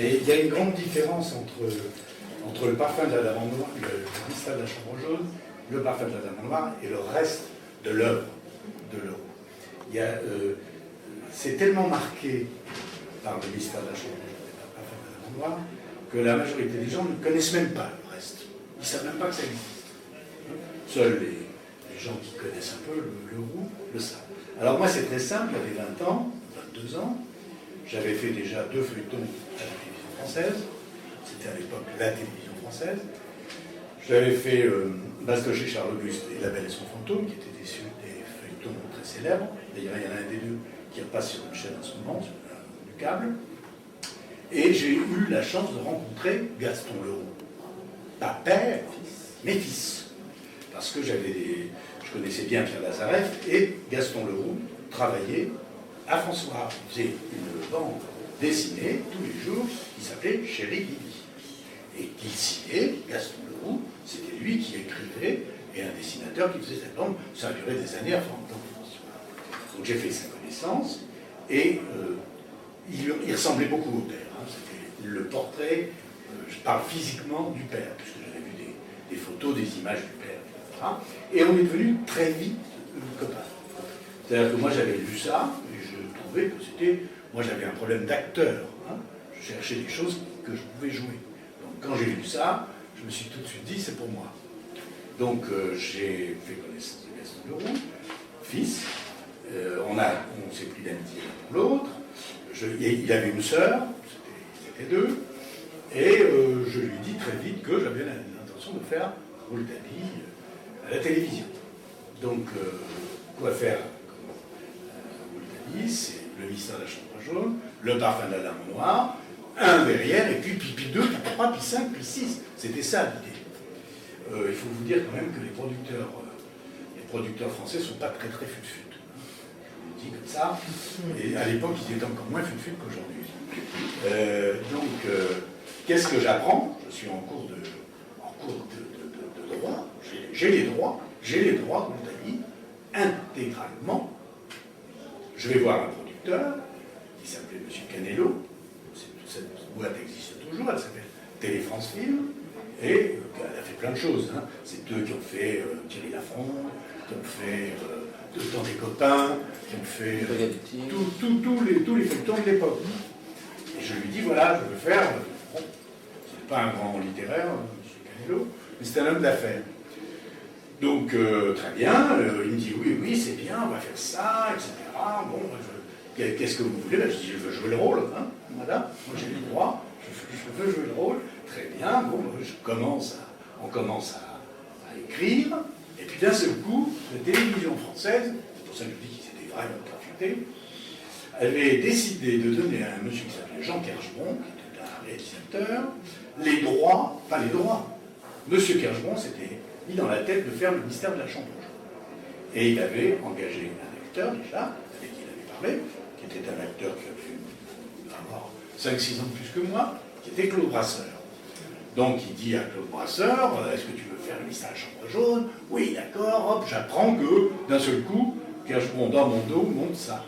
Et il y a une grande différence entre le parfum de la Dame en Noir, le mystère de la Chambre jaune, le parfum de la Dame en Noir et le reste de l'œuvre de Leroux. C'est tellement marqué par le mystère de la Chambre jaune et par le parfum de la Dame en Noir que la majorité des gens ne connaissent même pas le reste. Ils ne savent même pas que ça existe. Seuls les gens qui connaissent un peu Leroux le savent. Alors moi, c'est très simple, j'avais 20 ans, 22 ans, j'avais fait déjà 2 feuilletons à la télévision française, c'était à l'époque la télévision française. J'avais fait Bastoche et Charles Auguste et La Belle et son fantôme, qui étaient des feuilletons très célèbres. D'ailleurs, il y en a un des deux qui repasse sur une chaîne en ce moment, sur du câble. Et j'ai eu la chance de rencontrer Gaston Leroux. Pas père, mais fils. Parce que je connaissais bien Pierre Lazareff, et Gaston Leroux travaillait à François. Il faisait une bande dessinée tous les jours qui s'appelait Chéri Lily. Et qu'il signait, Gaston Leroux, c'était lui qui écrivait, et un dessinateur qui faisait cette bande. Ça a duré des années avant François. Donc j'ai fait sa connaissance, et il ressemblait beaucoup au père. Hein. C'était le portrait, je parle physiquement du père, puisque j'avais vu des photos, des images du père, etc. Et on est devenu très vite copains. C'est-à-dire que moi j'avais lu ça, et je trouvais que c'était... Moi j'avais un problème d'acteur. Hein. Je cherchais des choses que je pouvais jouer. Donc quand j'ai lu ça, je me suis tout de suite dit c'est pour moi. Donc j'ai fait connaissance de Gaston Leroux, fils. On s'est pris d'amitié l'un pour l'autre. Il avait une sœur, c'était deux. Et je lui dis très vite que j'avais l'intention de faire Rouletabille à la télévision. Donc, quoi faire comme Rouletabille, c'est le mystère de la Chambre jaune, le parfum de la Dame en Noir, un derrière, et puis 2, puis 3, puis 5, puis 6. C'était ça l'idée. Il faut vous dire quand même que les producteurs français ne sont pas très très fut-fut. Je vous le dis comme ça. Et à l'époque, ils étaient encore moins fut-fut qu'aujourd'hui. Qu'est-ce que j'apprends? Je suis en cours de droit. J'ai les droits de Rouletabille intégralement. Je vais voir un producteur qui s'appelait M. Canello. Cette boîte existe toujours, elle s'appelle Télé-France Film. Et elle a fait plein de choses. Hein. C'est eux qui ont fait Thierry Lafont, qui ont fait Le Temps des copains, qui ont fait tous les feuilletons de l'époque. Et je lui dis, voilà, je veux faire... Bon, c'est pas un grand littéraire, M. Canello, mais c'est un homme d'affaires. Donc, très bien, il me dit, oui, c'est bien, on va faire ça, etc. Bon, qu'est-ce que vous voulez? Je dis, je veux jouer le rôle. Hein. Voilà, moi j'ai le droit, je veux jouer le rôle. Très bien, bon, on commence à écrire, et puis d'un seul coup, la télévision française, c'est pour ça que je dis qu'ils étaient vraiment trafiqués, avait décidé de donner à un monsieur qui s'appelait Jean Kergebron, qui était un réalisateur, les droits, pas les droits. Monsieur Kergebron s'était mis dans la tête de faire le mystère de la Chambre jaune. Et il avait engagé un acteur déjà, avec qui il avait parlé, qui était un acteur qui avait avoir 5-6 ans de plus que moi, qui était Claude Brasseur. Donc il dit à Claude Brasseur, est-ce que tu veux faire le mystère de la Chambre jaune? Oui, d'accord, hop, j'apprends que d'un seul coup, Kergebron dans mon dos monte ça.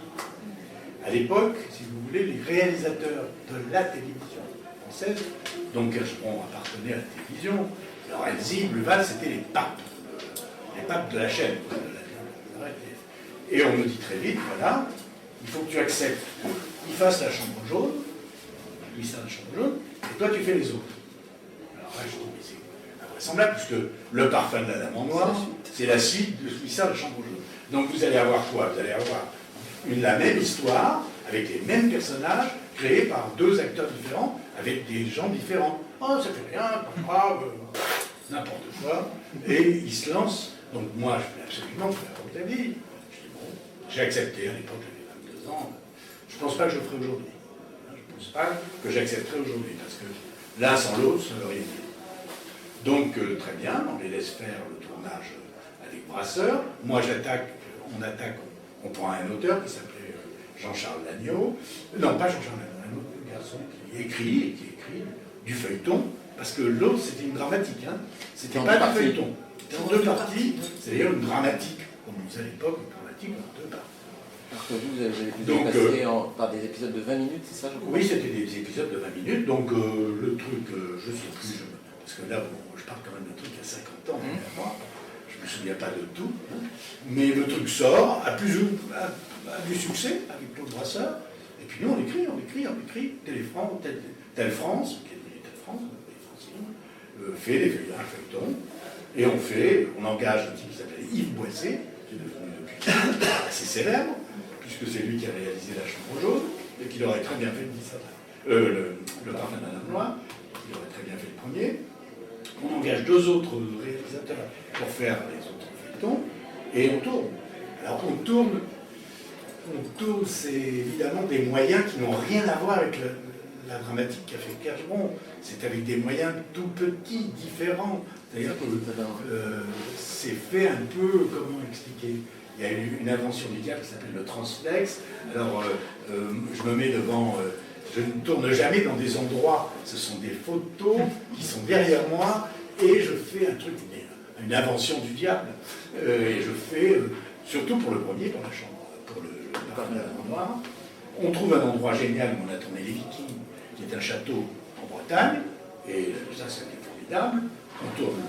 À l'époque, si vous voulez, les réalisateurs de la télévision française, donc Kergebron appartenait à la télévision, Lorenzi, Bluval, c'était les papes de la chaîne. Et on me dit très vite, voilà, il faut que tu acceptes qu'il fasse la Chambre jaune, le mystère de la Chambre jaune, et toi tu fais les autres. Alors là, je dis, mais c'est invraisemblable, puisque le parfum de la Dame en Noir, c'est la suite de ce mystère de la Chambre jaune. Donc vous allez avoir quoi? Vous allez avoir la même histoire, avec les mêmes personnages, créés par 2 acteurs différents, avec des gens différents. Oh, ça fait rien, pas grave, n'importe quoi. Et ils se lancent. Donc moi, je voulais absolument faire Rouletabille. Je dis, bon, j'ai accepté, à l'époque, j'avais 22 ans. Je ne pense pas que je le ferai aujourd'hui. Je ne pense pas que j'accepterai aujourd'hui, parce que l'un sans l'autre, ça ne veut rien dire. Donc, très bien, on les laisse faire le tournage avec Brasseur. Moi, on prend un auteur qui s'appelait Jean-Charles Lagneau. Non, pas Jean-Charles Lagneau, un autre garçon qui écrit du feuilleton, parce que l'autre, c'était une dramatique. Hein. C'était pas du feuilleton. C'était en 2 parties, c'est-à-dire une dramatique, comme on disait à l'époque, une dramatique en 2 parties. que vous avez pu Donc, passer par des épisodes de 20 minutes, c'est ça, je crois? Oui, c'était des épisodes de 20 minutes. Donc, le truc, je ne sais plus, parce que là, bon, je parle quand même d'un truc il y a 50 ans, moi. Je ne me souviens pas de tout. Hein. Mais le truc sort, a du succès avec Claude Brasseur. Et puis nous, on écrit. Telle France, qui est devenue Telle France, fait des feuilletons. Et on engage un type qui s'appelle Yves Boisset, qui est devenu depuis assez célèbre, puisque c'est lui qui a réalisé La Chambre jaune, et qui aurait très bien fait le Parfum de Madame Noire, qui aurait très bien fait le premier. On engage 2 autres réalisateurs pour faire les autres feuilletons, et on tourne. Alors on tourne, c'est évidemment des moyens qui n'ont rien à voir avec la dramatique qu'a fait Kergeron. C'est avec des moyens tout petits, différents. C'est-à-dire que c'est fait un peu, comment expliquer? Il y a eu une invention du diable qui s'appelle le transflex. Alors, je me mets devant... je ne tourne jamais dans des endroits. Ce sont des photos qui sont derrière moi et je fais un truc, une invention du diable. Et je fais, surtout pour le premier, pour la chambre, pour le Parfum de la Dame Noire. On trouve un endroit génial où on a tourné Les Vikings, qui est un château en Bretagne. Et ça, c'était formidable. On tourne.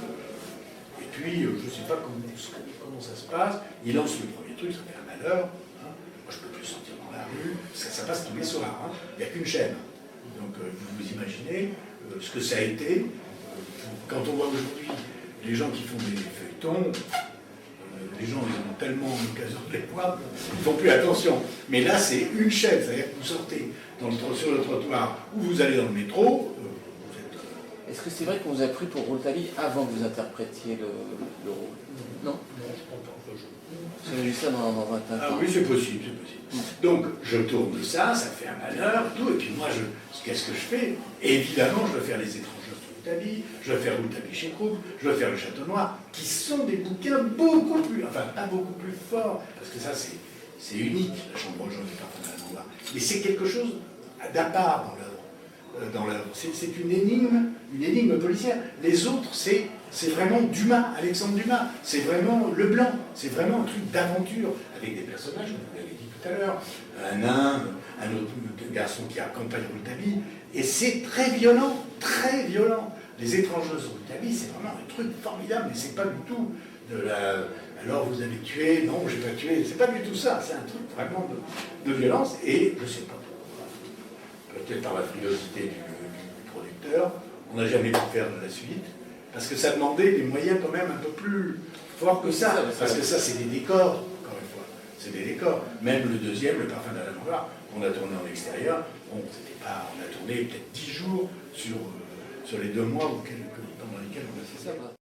Et puis, je ne sais pas comment ça se passe. Il lance le premier truc, ça fait un malheur. Hein. Moi, je ne peux plus sortir dans la rue. Ça passe tous les soirs. Hein. Il n'y a qu'une chaîne. Donc, vous imaginez ce que ça a été. Quand on voit aujourd'hui les gens qui font des feuilletons, les gens ils ont tellement l'occasion de les voir qu'ils ne font plus attention. Mais là, c'est une chaîne. C'est-à-dire que vous sortez sur le trottoir ou vous allez dans le métro. Est-ce que c'est vrai qu'on vous a pris pour Rouletabille avant que vous interprétiez le rôle? Non? Non, je crois pas. J'ai lu ça dans un Ah oui, c'est possible. Donc, je tourne ça fait un malheur, tout, et puis moi, qu'est-ce que je fais? Évidemment, je veux faire Les Étrangers de Rouletabille, je veux faire Rouletabille chez Krug, je veux faire Le Château Noir, qui sont des bouquins beaucoup plus, enfin, pas beaucoup plus forts, parce que ça, c'est unique, La Chambre jaune et Parfum de la Dame Noire. Mais c'est quelque chose d'à part dans l'œuvre. C'est une énigme policière. Les autres, c'est vraiment Dumas, Alexandre Dumas. C'est vraiment Leblanc. C'est vraiment un truc d'aventure avec des personnages, vous l'avez dit tout à l'heure, un nain, un autre garçon qui accompagne Rouletabille. Et c'est très violent, très violent. Les Étrangers de Rouletabille, c'est vraiment un truc formidable, mais c'est pas du tout de la... Alors vous avez tué, non, j'ai pas tué. C'est pas du tout ça. C'est un truc vraiment de violence. Et je sais pas. Peut-être par la frilosité du producteur, on n'a jamais pu faire de la suite, parce que ça demandait des moyens quand même un peu plus forts que ça, parce que ça c'est des décors, encore une fois, c'est des décors. Même le deuxième, Le Parfum de la Dame Noire, on a tourné en extérieur, bon, c'était pas, on a tourné peut-être 10 jours sur les 2 mois pendant lesquels on a fait ça.